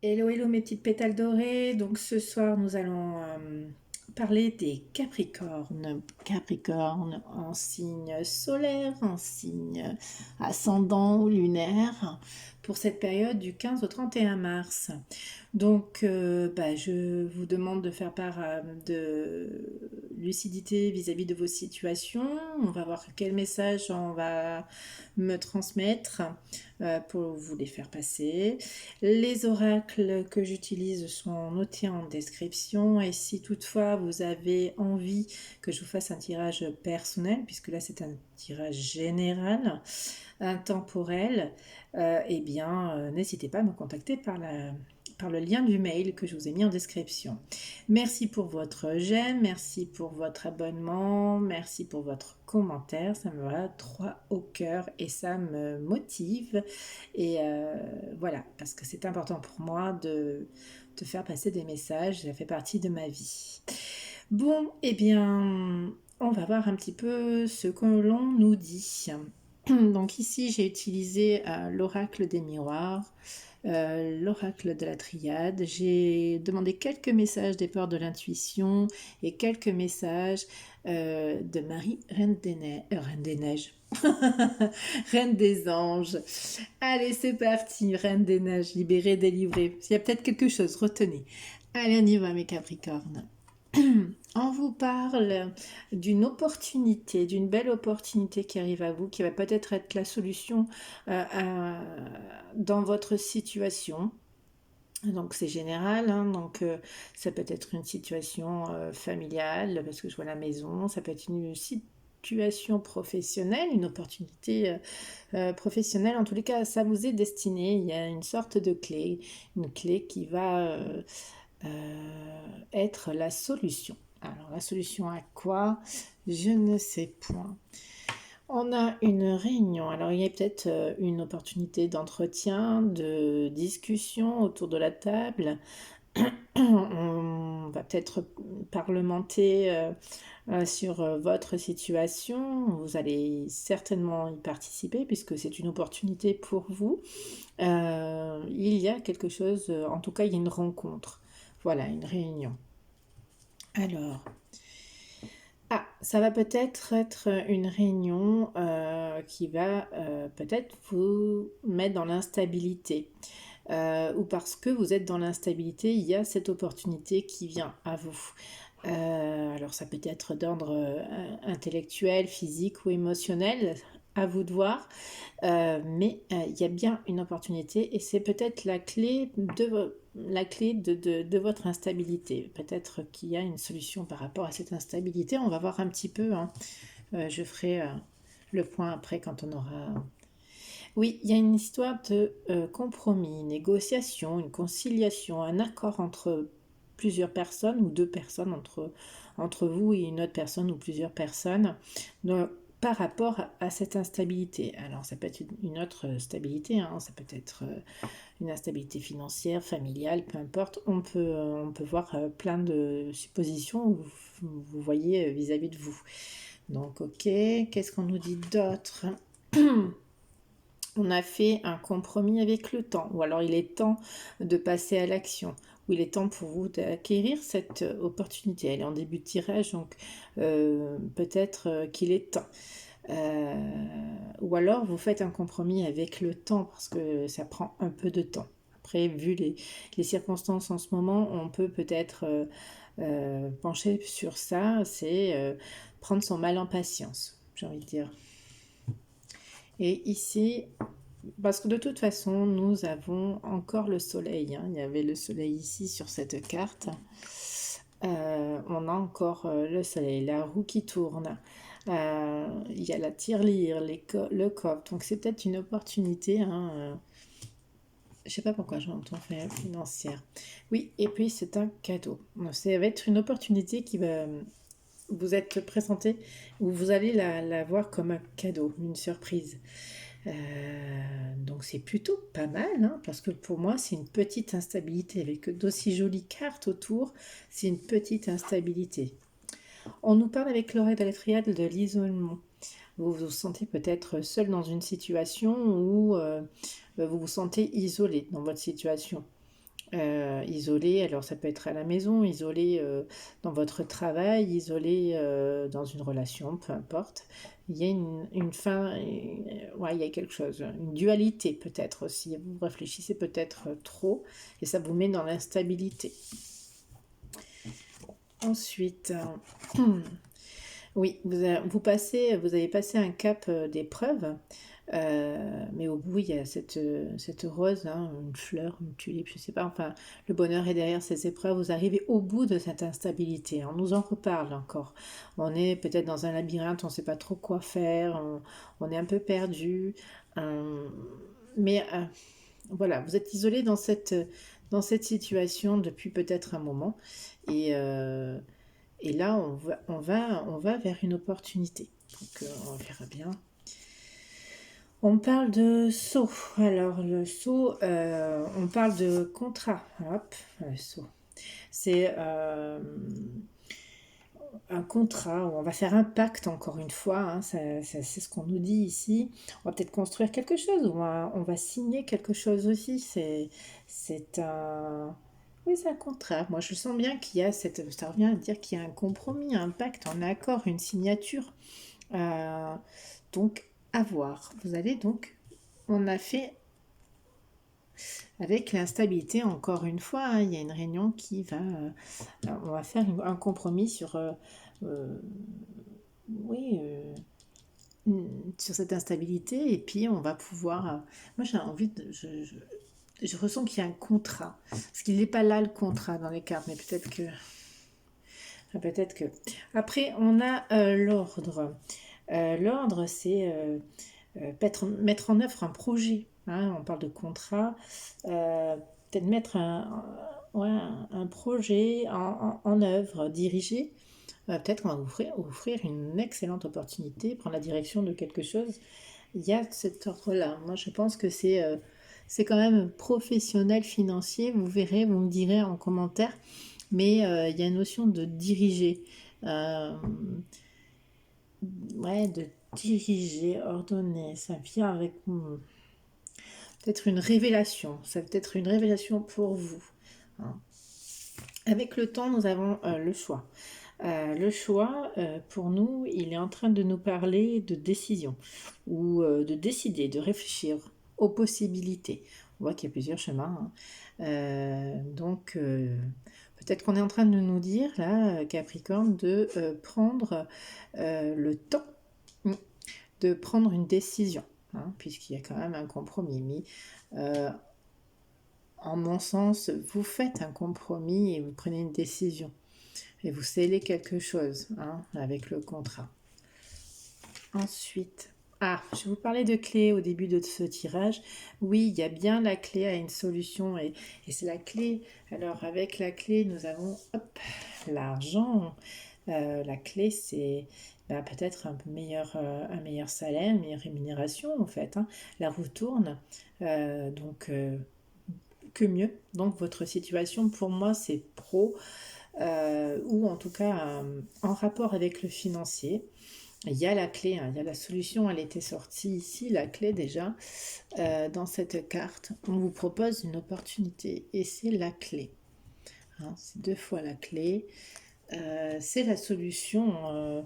Hello, hello mes petites pétales dorées. Donc ce soir, nous allons parler des Capricornes. Capricorne en signe solaire, en signe ascendant ou lunaire, pour cette période du 15 au 31 mars. Donc je vous demande de faire part de lucidité vis-à-vis de vos situations. On va voir quel message on va me transmettre pour vous les faire passer. Les oracles que j'utilise sont notés en description et si toutefois vous avez envie que je vous fasse un tirage personnel, puisque là c'est un tirage général, intemporel, n'hésitez pas à me contacter par le lien du mail que je vous ai mis en description. Merci pour votre j'aime, merci pour votre abonnement, merci pour votre commentaire, ça me va droit au cœur et ça me motive. Et voilà, parce que c'est important pour moi de faire passer des messages, ça fait partie de ma vie. Bon, on va voir un petit peu ce que l'on nous dit. Donc ici, j'ai utilisé l'oracle des miroirs, l'oracle de la triade. J'ai demandé quelques messages des peurs de l'intuition et quelques messages de Marie, Reine des Neiges. Reine des anges. Allez, c'est parti, Reine des Neiges, libérée, délivrée. Il y a peut-être quelque chose, retenez. Allez, on y va, mes Capricornes. On vous parle d'une opportunité, d'une belle opportunité qui arrive à vous, qui va peut-être être la solution dans votre situation. Donc c'est général, hein, ça peut être une situation familiale, parce que je vois la maison, ça peut être une situation professionnelle, une opportunité professionnelle. En tous les cas, ça vous est destiné. Il y a une sorte de clé, une clé qui va être la solution. Alors la solution à quoi? Je ne sais point. On a une réunion, alors il y a peut-être une opportunité d'entretien, de discussion autour de la table. On va peut-être parlementer sur votre situation. Vous allez certainement y participer puisque c'est une opportunité pour vous. Il y a quelque chose, en tout cas il y a une rencontre. Voilà, une réunion. Alors, ça va peut-être être une réunion qui va peut-être vous mettre dans l'instabilité. Ou parce que vous êtes dans l'instabilité, il y a cette opportunité qui vient à vous. Alors ça peut être d'ordre intellectuel, physique ou émotionnel, à vous de voir. Mais il y a bien une opportunité et c'est peut-être la clé de votre instabilité. Peut-être qu'il y a une solution par rapport à cette instabilité. On va voir un petit peu, hein. Je ferai le point après quand on aura... Oui, il y a une histoire de compromis, négociation, une conciliation, un accord entre plusieurs personnes ou deux personnes entre vous et une autre personne ou plusieurs personnes. Donc, par rapport à cette instabilité. Alors ça peut être une autre stabilité, hein, ça peut être une instabilité financière, familiale, peu importe. On peut voir plein de suppositions où vous voyez vis-à-vis de vous. Donc ok, qu'est-ce qu'on nous dit d'autre? On a fait un compromis avec le temps, ou alors il est temps de passer à l'action, ou il est temps pour vous d'acquérir cette opportunité. Elle est en début de tirage, donc peut-être qu'il est temps. Ou alors vous faites un compromis avec le temps parce que ça prend un peu de temps. Après, vu les circonstances en ce moment, on peut peut-être pencher sur ça, c'est prendre son mal en patience, j'ai envie de dire. Et ici, parce que de toute façon, nous avons encore le soleil, hein. Il y avait le soleil ici sur cette carte. On a encore le soleil, la roue qui tourne. Il y a la tirelire, le coffre. Donc c'est peut-être une opportunité, hein, je sais pas pourquoi j'entends faire financière. Oui, et puis c'est un cadeau. Ça va être une opportunité qui va vous être présentée, où vous allez la voir comme un cadeau, une surprise. Donc c'est plutôt pas mal, hein, parce que pour moi c'est une petite instabilité avec d'aussi jolies cartes autour, c'est une petite instabilité. On nous parle avec l'oreille de la triade de l'isolement. Vous vous sentez peut-être seul dans une situation où vous vous sentez isolé dans votre situation. isolé, alors ça peut être à la maison, isolé dans votre travail, isolé dans une relation, peu importe. Il y a une fin, ouais, il y a quelque chose, une dualité peut-être aussi. Vous réfléchissez peut-être trop et ça vous met dans l'instabilité. Ensuite, oui, vous avez passé un cap d'épreuve, mais au bout, il y a cette rose, hein, une fleur, une tulipe, je sais pas, enfin, le bonheur est derrière ces épreuves. Vous arrivez au bout de cette instabilité. On nous en reparle encore. On est peut-être dans un labyrinthe, on ne sait pas trop quoi faire, on est un peu perdu, mais voilà, vous êtes isolé dans cette situation depuis peut-être un moment, et, euh, et là, on va vers une opportunité. Donc, on verra bien. On parle de saut. Alors, le saut, on parle de contrat. Hop, le saut. C'est un contrat où on va faire un pacte, encore une fois. Hein, c'est ce qu'on nous dit ici. On va peut-être construire quelque chose. On va signer quelque chose aussi. C'est un... Oui, c'est un contrat. Moi, je sens bien qu'il y a cette... Ça revient à dire qu'il y a un compromis, un pacte, un accord, une signature. Euh, donc, à voir. Vous allez donc... On a fait avec l'instabilité, encore une fois, hein, il y a une réunion qui va... on va faire un compromis sur... euh, oui, sur cette instabilité, et puis on va pouvoir... moi, j'ai envie de... je ressens qu'il y a un contrat. Parce qu'il n'est pas là, le contrat, dans les cartes, mais peut-être que... Peut-être que... Après, on a l'ordre. L'ordre, c'est mettre en œuvre un projet. Hein, on parle de contrat. Peut-être mettre ouais, un projet en œuvre, diriger. Peut-être qu'on va offrir une excellente opportunité, prendre la direction de quelque chose. Il y a cet ordre-là. Moi, je pense que c'est quand même professionnel, financier. Vous verrez, vous me direz en commentaire. Mais il y a une notion de diriger. Euh, ouais, de diriger, ordonner. Ça vient avec peut-être une révélation. Ça peut être une révélation pour vous. Hein. Avec le temps, nous avons le choix. Le choix, pour nous, il est en train de nous parler de décision ou de décider, de réfléchir aux possibilités. On voit qu'il y a plusieurs chemins. Hein. Donc, peut-être qu'on est en train de nous dire, là, Capricorne, de prendre le temps de prendre une décision, hein, puisqu'il y a quand même un compromis. Mais en mon sens, vous faites un compromis et vous prenez une décision. Et vous scellez quelque chose, hein, avec le contrat. Ensuite, je vous parlais de clé au début de ce tirage. Oui, il y a bien la clé à une solution et c'est la clé. Alors avec la clé, nous avons l'argent. La clé, c'est peut-être un meilleur salaire, une meilleure rémunération en fait. Hein. La roue tourne, donc que mieux. Donc votre situation pour moi c'est pro. Ou en tout cas en rapport avec le financier. Il y a la clé, hein, il y a la solution, elle était sortie ici, la clé déjà, dans cette carte. On vous propose une opportunité et c'est la clé. Hein, c'est 2 fois la clé. C'est la solution.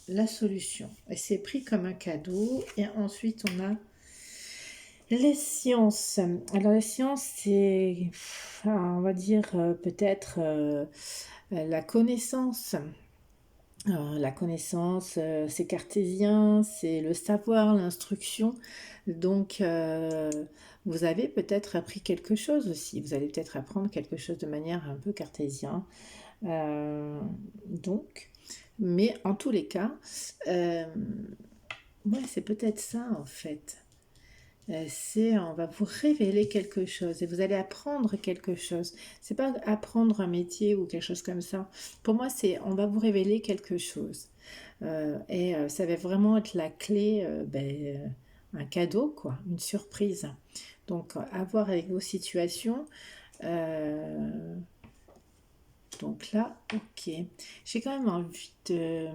La solution. Et c'est pris comme un cadeau. Et ensuite, on a les sciences. Alors, les sciences, c'est, on va dire, peut-être la connaissance. La connaissance, c'est cartésien, c'est le savoir, l'instruction. Donc, vous avez peut-être appris quelque chose aussi. Vous allez peut-être apprendre quelque chose de manière un peu cartésienne. Donc, mais en tous les cas, ouais, c'est peut-être ça en fait. On va vous révéler quelque chose et vous allez apprendre quelque chose. C'est pas apprendre un métier ou quelque chose comme ça. Pour moi, on va vous révéler quelque chose. Et ça va vraiment être la clé, un cadeau, quoi, une surprise. Donc, à voir avec vos situations. Donc là, ok. J'ai quand même envie de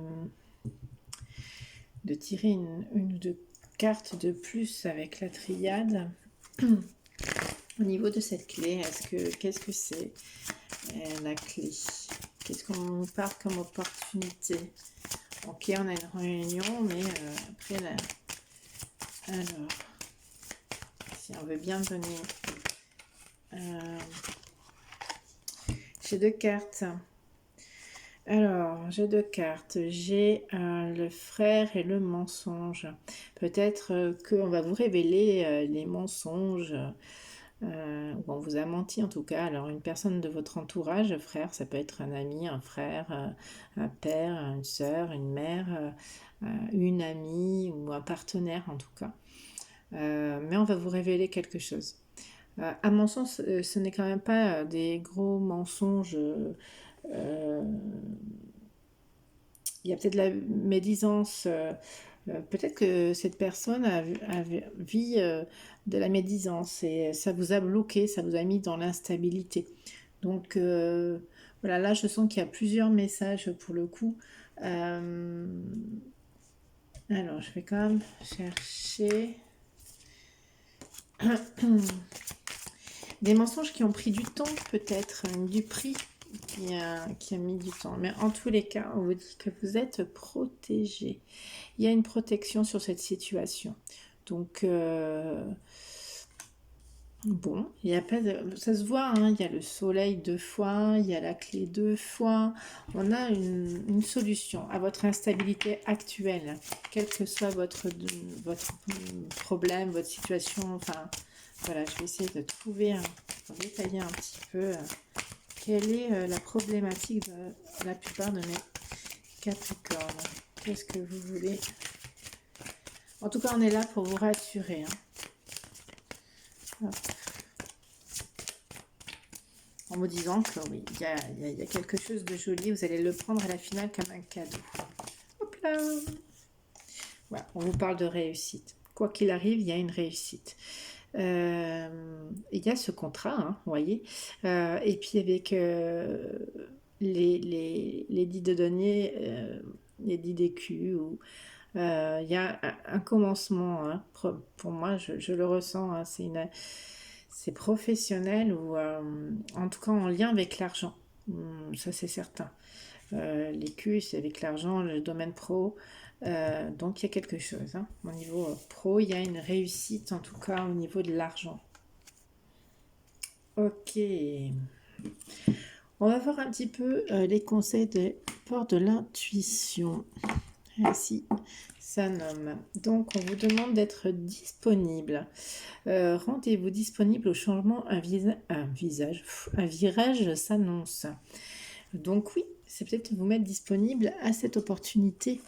tirer une ou deux cartes de plus avec la triade. Au niveau de cette clé, qu'est-ce que c'est la clé? Qu'est-ce qu'on nous parle comme opportunité? Ok, on a une réunion, mais après, là, alors, si on veut bien donner, j'ai 2 cartes. Alors, j'ai 2 cartes. J'ai le frère et le mensonge. Peut-être qu'on va vous révéler les mensonges. Ou on vous a menti en tout cas. Alors, une personne de votre entourage, frère, ça peut être un ami, un frère, un père, une sœur, une mère, une amie ou un partenaire en tout cas. Mais on va vous révéler quelque chose. À mon sens, ce n'est quand même pas des gros mensonges. Il y a peut-être la médisance. Peut-être que cette personne vit de la médisance et ça vous a bloqué, ça vous a mis dans l'instabilité. Donc voilà, là je sens qu'il y a plusieurs messages pour le coup. Alors je vais quand même chercher des mensonges qui ont pris du temps peut-être, du prix qui a mis du temps. Mais en tous les cas, on vous dit que vous êtes protégé. Il y a une protection sur cette situation. Donc, bon, il y a pas de, ça se voit, hein, il y a le soleil 2 fois, il y a la clé 2 fois. On a une solution à votre instabilité actuelle, quel que soit votre problème, votre situation. Enfin, voilà, je vais essayer de trouver, de détailler un petit peu quelle est la problématique de la plupart de mes Capricornes. Qu'est-ce que vous voulez? En tout cas, on est là pour vous rassurer. Hein. En vous disant que oui, il y a quelque chose de joli. Vous allez le prendre à la finale comme un cadeau. Hop là! Voilà, on vous parle de réussite. Quoi qu'il arrive, il y a une réussite. Il y a ce contrat, hein, vous voyez. Et puis avec les 10 de denier, les 10 d'écus, il y a un commencement, hein, pour moi, je le ressens, hein, c'est professionnel ou en tout cas en lien avec l'argent. Ça, c'est certain. L'écu, c'est avec l'argent, le domaine pro. Donc, il y a quelque chose. Hein. Au niveau pro, il y a une réussite, en tout cas, au niveau de l'argent. Ok. On va voir un petit peu les conseils de port de l'intuition. Ainsi, ça nomme. Donc, on vous demande d'être disponible. Rendez-vous disponible au changement, un virage s'annonce. Donc oui, c'est peut-être vous mettre disponible à cette opportunité.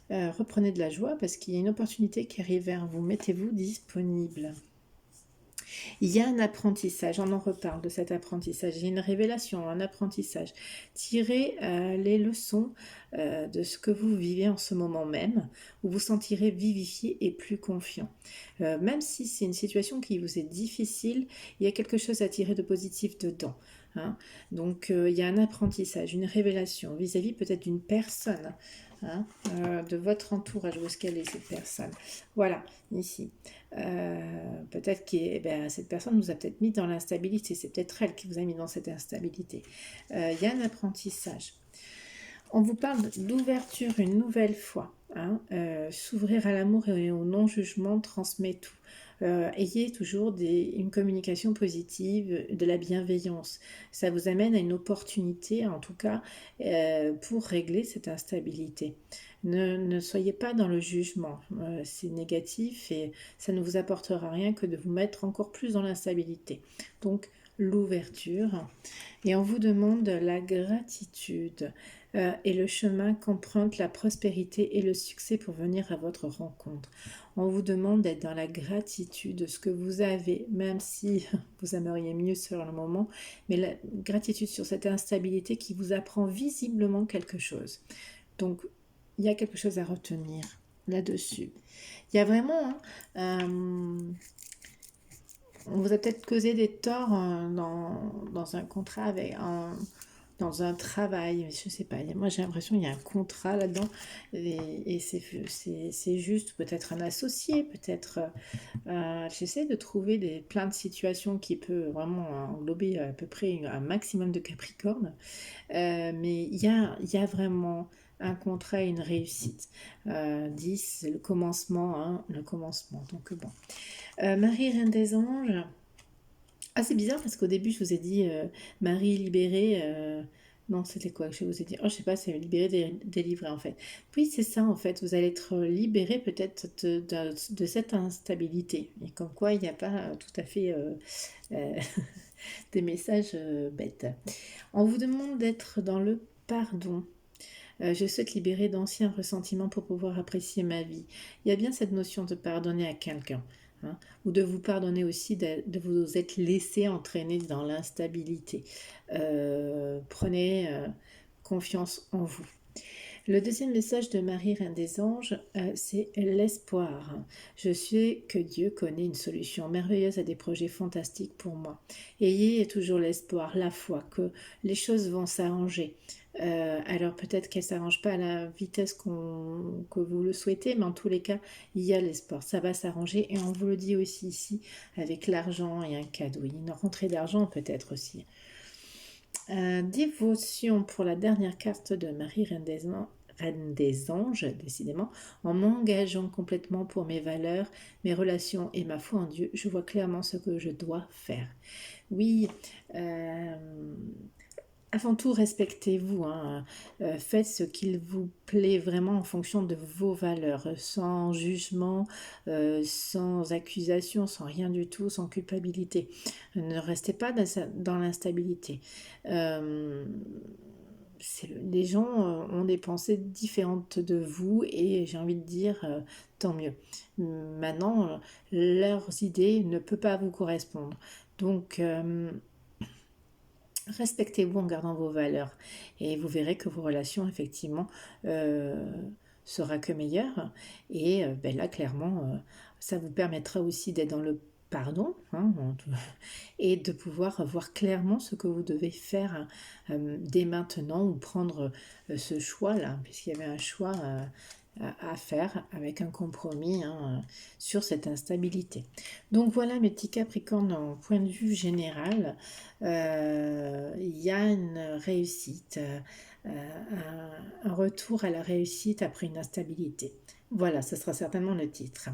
Reprenez de la joie parce qu'il y a une opportunité qui arrive vers vous. Mettez-vous disponible. Il y a un apprentissage, on en reparle de cet apprentissage. Il y a une révélation, un apprentissage. Tirez les leçons de ce que vous vivez en ce moment même, où vous sentirez vivifié et plus confiant. Même si c'est une situation qui vous est difficile, il y a quelque chose à tirer de positif dedans. Hein. Donc il y a un apprentissage, une révélation vis-à-vis peut-être d'une personne. Hein, de votre entourage, où est-ce qu'elle est cette personne? Voilà, ici. Peut-être que cette personne vous a peut-être mis dans l'instabilité, c'est peut-être elle qui vous a mis dans cette instabilité. Il y a un apprentissage. On vous parle d'ouverture une nouvelle fois. Hein, s'ouvrir à l'amour et au non-jugement transmet tout. Ayez toujours une communication positive, de la bienveillance. Ça vous amène à une opportunité, en tout cas, pour régler cette instabilité. Ne soyez pas dans le jugement, c'est négatif et ça ne vous apportera rien que de vous mettre encore plus dans l'instabilité. Donc, l'ouverture. Et on vous demande la gratitude et le chemin qu'emprunte la prospérité et le succès pour venir à votre rencontre. On vous demande d'être dans la gratitude de ce que vous avez, même si vous aimeriez mieux sur le moment, mais la gratitude sur cette instabilité qui vous apprend visiblement quelque chose. Donc, il y a quelque chose à retenir là-dessus. Il y a vraiment... on vous a peut-être causé des torts dans un contrat avec dans un travail, je sais pas, moi j'ai l'impression qu'il y a un contrat là-dedans, et c'est juste peut-être un associé, peut-être, j'essaie de trouver plein de situations qui peut vraiment englober à peu près un maximum de Capricorne. Mais il y a vraiment un contrat et une réussite. 10, le commencement, hein, le commencement. Donc bon. Marie, Reine des Anges. Ah, c'est bizarre parce qu'au début, je vous ai dit Marie libérée. Non, c'était quoi que je vous ai dit? Oh, je sais pas, c'est libérée, délivrée en fait. Oui, c'est ça en fait. Vous allez être libéré peut-être de cette instabilité. Et comme quoi, il n'y a pas tout à fait euh, des messages bêtes. On vous demande d'être dans le pardon. Je souhaite libérer d'anciens ressentiments pour pouvoir apprécier ma vie. Il y a bien cette notion de pardonner à quelqu'un, hein, ou de vous pardonner aussi de vous être laissé entraîner dans l'instabilité. Prenez confiance en vous. Le deuxième message de Marie, Reine des Anges, c'est l'espoir. Je sais que Dieu connaît une solution merveilleuse à des projets fantastiques pour moi. Ayez toujours l'espoir, la foi, que les choses vont s'arranger. Alors peut-être qu'elles ne s'arrangent pas à la vitesse que vous le souhaitez, mais en tous les cas, il y a l'espoir. Ça va s'arranger et on vous le dit aussi ici avec l'argent et un cadeau. Une rentrée d'argent peut-être aussi. Dévotion pour la dernière carte de Marie, Reine des Anges, décidément. En m'engageant complètement pour mes valeurs, mes relations et ma foi en Dieu, je vois clairement ce que je dois faire. Oui, avant tout, respectez-vous, hein. Faites ce qu'il vous plaît vraiment en fonction de vos valeurs, sans jugement, sans accusation, sans rien du tout, sans culpabilité. Ne restez pas dans l'instabilité. Euh, les gens ont des pensées différentes de vous et j'ai envie de dire tant mieux. Maintenant, leurs idées ne peuvent pas vous correspondre. Donc, respectez-vous en gardant vos valeurs et vous verrez que vos relations, effectivement, euh, sera que meilleure. Et ben là, clairement, ça vous permettra aussi d'être dans le pardon, hein, et de pouvoir voir clairement ce que vous devez faire dès maintenant ou prendre ce choix-là, puisqu'il y avait un choix à faire avec un compromis, hein, sur cette instabilité. Donc voilà mes petits Capricornes en point de vue général. Il y a une réussite, un retour à la réussite après une instabilité. Voilà, ce sera certainement le titre.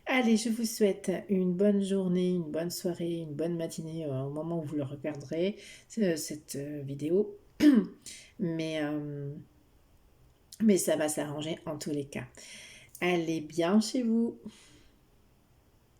Allez, je vous souhaite une bonne journée, une bonne soirée, une bonne matinée au moment où vous le regarderez, cette vidéo. Mais, euh, mais ça va s'arranger en tous les cas. Allez bien chez vous.